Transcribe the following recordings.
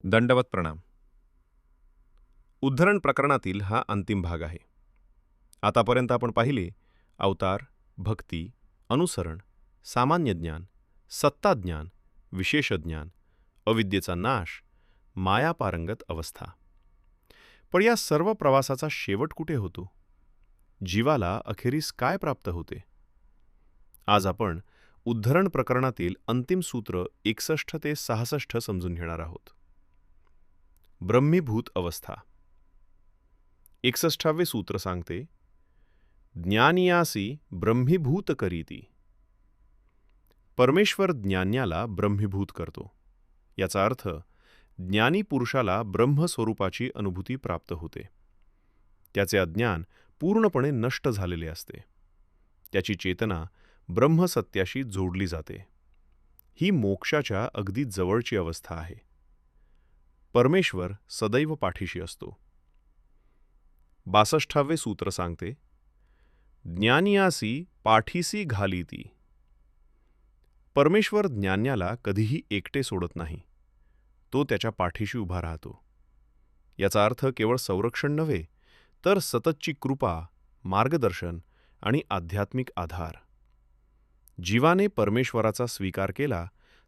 दंडवत प्रणाम. उद्धरण प्रकरणातील हा अंतिम भाग आहे. आतापर्यंत आपण पाहिले अवतार, भक्ती, अनुसरण, सामान्य ज्ञान, सत्ताज्ञान, विशेष ज्ञान, अविद्येचा नाश, मायापारंगत अवस्था. पण या सर्व प्रवासाचा शेवट कुठे होतो? जीवाला अखेरीस काय प्राप्त होते? आज आपण उद्धरण प्रकरणातील अंतिम सूत्र 61 ते 66 समजून घेणार आहोत. ब्रह्मीभूत अवस्था. 61वे सूत्र सांगते, ज्ञानियासी ब्रह्मीभूत करीती. परमेश्वर ज्ञान्याला ब्रह्मीभूत करतो. याचा अर्थ ज्ञानी पुरुषाला ब्रह्मस्वरूपाची अनुभूती प्राप्त होते. त्याचे अज्ञान पूर्णपणे नष्ट झालेले असते. त्याची चेतना ब्रह्मसत्याशी जोडली जाते. ही मोक्षाच्या अगदी जवळची अवस्था आहे. परमेश्वर सदैव पाठीशी असतो. 62वे सूत्र सांगते, ज्ञानियासी पाठीसी घालीती. परमेश्वर ज्ञान्याला कधीही एकटे सोडत नाही. तो त्याच्या पाठीशी उभा राहतो. याचा अर्थ केवळ संरक्षण नव्हे, तर सततची कृपा, मार्गदर्शन आणि आध्यात्मिक आधार. जीवाने परमेश्वराचा स्वीकार केला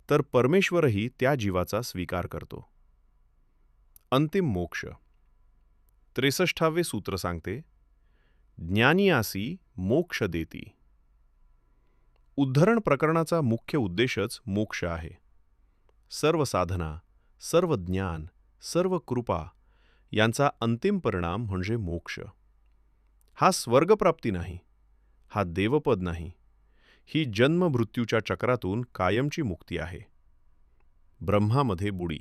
तर परमेश्वरही त्या जीवाचा स्वीकार करतो. अंतिम मोक्ष. 63वे सूत्र सांगते, ज्ञानियासी मोक्ष देती. उद्धरण प्रकरणाचा मुख्य उद्देशच मोक्ष आहे. सर्व साधना, सर्व ज्ञान, सर्व कृपा यांचा अंतिम परिणाम म्हणजे मोक्ष. हा स्वर्गप्राप्ती नाही, हा देवपद नाही, ही जन्म-मृत्यूच्या चक्रातून कायमची मुक्ती आहे. ब्रह्मामध्ये बुडी.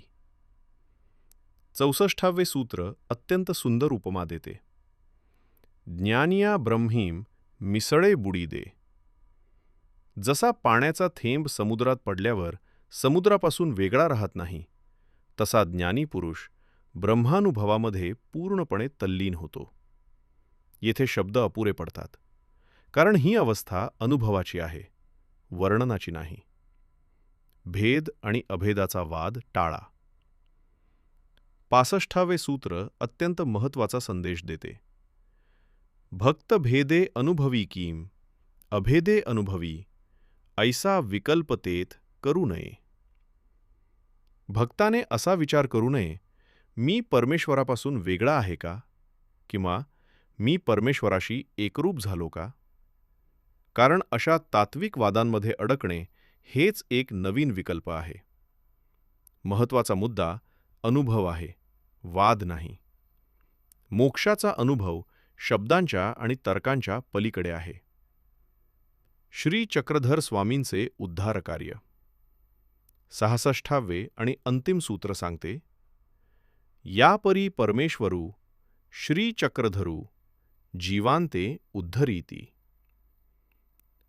64वे सूत्र अत्यंत सुंदर उपमा देते. ज्ञानिया ब्रह्मीम मिसळे बुडी दे. जसा पाण्याचा थेंब समुद्रात पडल्यावर समुद्रापासून वेगळा राहत नाही, तसा ज्ञानी पुरुष ब्रह्मानुभवामध्ये पूर्णपणे तल्लीन होतो. येथे शब्द अपुरे पडतात, कारण ही अवस्था अनुभवाची आहे, वर्णनाची नाही. भेद आणि अभेदाचा वाद टाळा. 65वे सूत्र अत्यंत महत्त्वाचा संदेश देते. भक्त भेदे अनुभवी कीम, अभेदे अनुभवी, ऐसा विकल्पतेत करू नये. भक्ताने असा विचार करू नये, मी परमेश्वरापासून वेगळा आहे का, किंवा मी परमेश्वराशी एकरूप झालो का? कारण अशा तात्विक वादांमध्ये अडकणे हेच एक नवीन विकल्प आहे. महत्त्वाचा मुद्दा अनुभव आहे, वाद नाही. मोक्षाचा अनुभव शब्दांच्या आणि तर्कांच्या पलीकडे आहे. श्री चक्रधर स्वामींचे उद्धार कार्य. 66वे आणि अंतिम सूत्र सांगते, यापरी परमेश्वरू श्री चक्रधरू जीवांते उद्धरीती.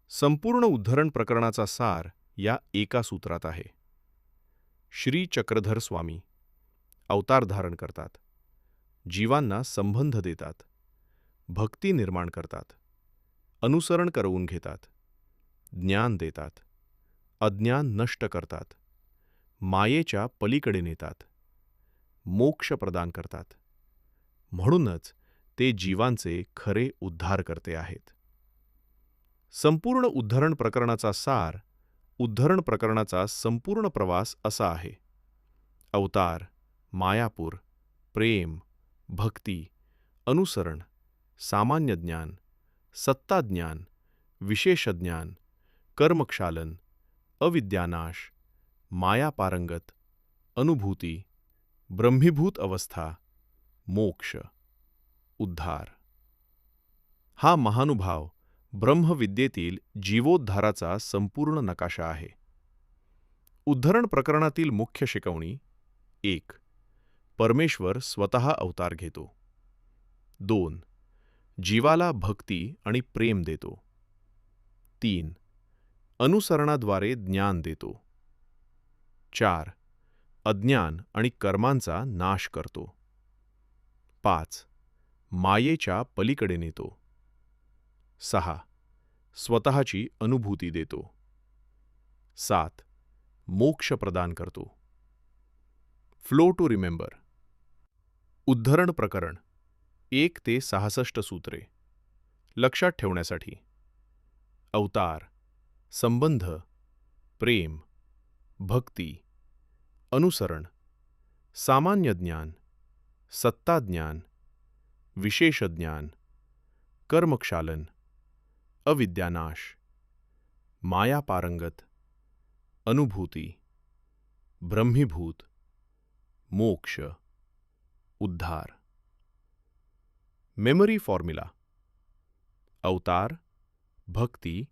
संपूर्ण उद्धरण प्रकरणाचा सार या एका सूत्रात आहे. श्री चक्रधर स्वामी अवतार धारण करतात, जीवांना संबंध देतात, भक्ती निर्माण करतात, अनुसरण करवून घेतात, ज्ञान देतात, अज्ञान नष्ट करतात, मायेच्या पलीकडे नेतात, मोक्ष प्रदान करतात. म्हणूनच ते जीवांचे खरे उद्धारकर्ते आहेत. संपूर्ण उद्धरण प्रकरणाचा सार, उद्धरण प्रकरणाचा संपूर्ण प्रवास असा आहे. अवतार, मायापूर, प्रेम, भक्ती, अनुसरण, सामान्य ज्ञान, सत्ताज्ञान, विशेष ज्ञान, कर्मक्षालन, अविद्यानाश, मायापारंगत, अनुभूती, ब्रह्मीभूत अवस्था, मोक्ष, उद्धार. हा महानुभाव ब्रह्मविद्येतील जीवोद्धाराचा संपूर्ण नकाशा आहे. उद्धरण प्रकरणातील मुख्य शिकवणी. 1. परमेश्वर स्वतः अवतार घेतो. 2. जीवाला भक्ती आणि प्रेम देतो. 3. अनुसरणाद्वारे ज्ञान देतो. 4. अज्ञान आणि कर्मांचा नाश करतो. 5. मायेच्या पलीकडे नेतो. 6. स्वतःची अनुभूती देतो. 7. मोक्ष प्रदान करतो. Flow to remember. उद्धरण प्रकरण 1 ते 66 सूत्रे. लक्षात ठेवण्यासाठी. अवतार, संबंध, प्रेम, भक्ती, अनुसरण, सामान्य ज्ञान, सत्ता ज्ञान, विशेष ज्ञान, कर्मक्षालन, अविद्यानाश, माया पारंगत, अनुभूती, ब्रह्मीभूत, मोक्ष, उद्धार. Memory formula. अवतार, भक्ती,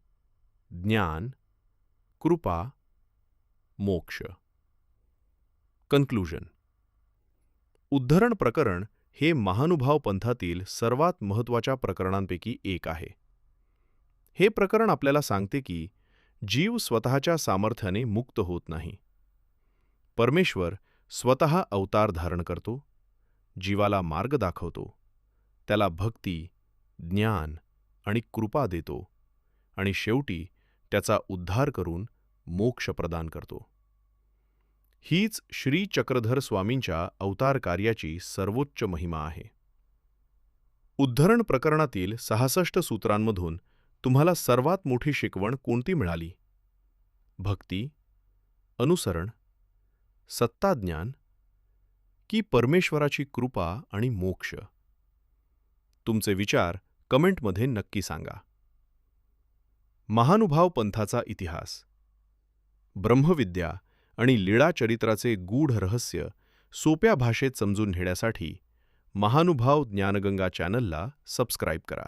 ज्ञान, कृपा, मोक्ष. कन्क्लुजन. उद्धरण प्रकरण हे महानुभाव पंथातील सर्वात महत्त्वाच्या प्रकरणांपैकी एक आहे. हे प्रकरण आपल्याला सांगते की जीव स्वतःच्या सामर्थ्याने मुक्त होत नाही. परमेश्वर स्वतः अवतार धारण करतो, जीवाला मार्ग दाखवतो, त्याला भक्ती, ज्ञान आणि कृपा देतो आणि शेवटी त्याचा उद्धार करून मोक्ष प्रदान करतो. हीच श्री चक्रधर स्वामींच्या अवतार कार्याची सर्वोच्च महिमा आहे. उद्धरण प्रकरणातील 66 सूत्रांमधून तुम्हाला सर्वात मोठी शिकवण कोणती मिळाली? भक्ती, अनुसरण, सत्ताज्ञान की परमेश्वराची कृपा आणि मोक्ष? तुमचे विचार कमेंटमध्ये नक्की सांगा. महानुभाव पंथाचा इतिहास, ब्रह्मविद्या आणि लीळा चरित्राचे गूढ रहस्य सोप्या भाषेत समजून घेण्यासाठी महानुभाव ज्ञानगंगा चॅनलला सबस्क्राईब करा.